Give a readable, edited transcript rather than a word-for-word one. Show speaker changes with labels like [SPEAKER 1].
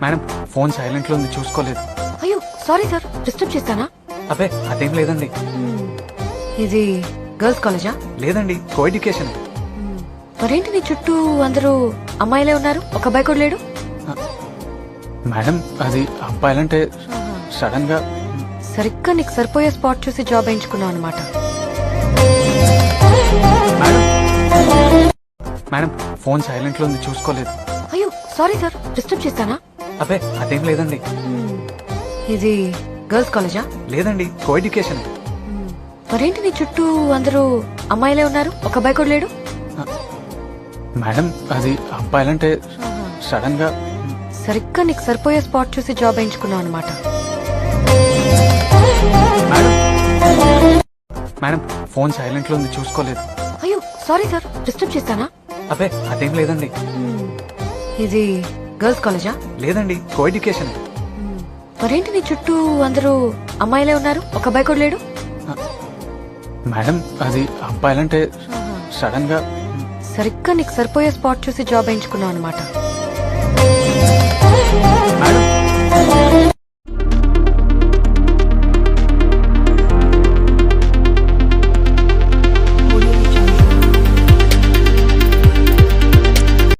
[SPEAKER 1] Madam phone silent లో ఉంది, చూసుకోలేదు.
[SPEAKER 2] అయ్యో సారీ సార్, డిస్టర్బ్ చేశానా?
[SPEAKER 1] అబ్బే అదేం లేదండి.
[SPEAKER 2] ఇది గర్ల్స్ కాలేజా?
[SPEAKER 1] లేదండి, కో ఎడ్యుకేషన్.
[SPEAKER 2] మరేంటి నీ చుట్టూ అందరూ అమ్మాయిలే ఉన్నారు, ఒక అబ్బాయి కూడా లేడు?
[SPEAKER 1] మేడం అది అబ్బాయిలంటే సడన్ గా.
[SPEAKER 2] సరిగ్గా నీకు సరిపోయే స్పాట్ చూసి జాబ్ వేయించుకున్నావు అనమాట.
[SPEAKER 1] మేడం ఫోన్ సైలెంట్ లో ఉంది, చూసుకోలేదు.
[SPEAKER 2] అయ్యో సారీ సార్, డిస్టర్బ్ చేశానా?
[SPEAKER 1] అబ్బే అదేం లేదండి.
[SPEAKER 2] ఇది గర్ల్స్ కాలేజా?
[SPEAKER 1] లేదండి, కో ఎడ్యుకేషన్.
[SPEAKER 2] మరేంటి నీ చుట్టూ అందరూ అమ్మాయిలే ఉన్నారు, ఒక అబ్బాయి కూడా లేడు?
[SPEAKER 1] మేడం అది అబ్బాయిలంటే సడన్ గా.
[SPEAKER 2] సరిగ్గా నీకు సరిపోయే స్పాట్ చూసి జాబ్ వేయించుకున్నావు అనమాట.
[SPEAKER 1] మేడం ఫోన్ సైలెంట్ లో ఉంది, చూసుకోలేదు.
[SPEAKER 2] అయ్యో సారీ సార్, డిస్టర్బ్ చేశానా?
[SPEAKER 1] అబ్బే అదేం లేదండి.
[SPEAKER 2] ఇది గర్ల్స్ కాలేజా?
[SPEAKER 1] లేదండి, కో ఎడ్యుకేషన్.
[SPEAKER 2] మరేంటి నీ చుట్టూ అందరూ అమ్మాయిలే ఉన్నారు, ఒక అబ్బాయి కూడా లేడు?
[SPEAKER 1] మేడం అది అబ్బాయిలంటే సడన్ గా.
[SPEAKER 2] సరిగ్గా నీకు సరిపోయే స్పాట్ చూసి జాబ్ వేయించుకున్నావు అనమాట.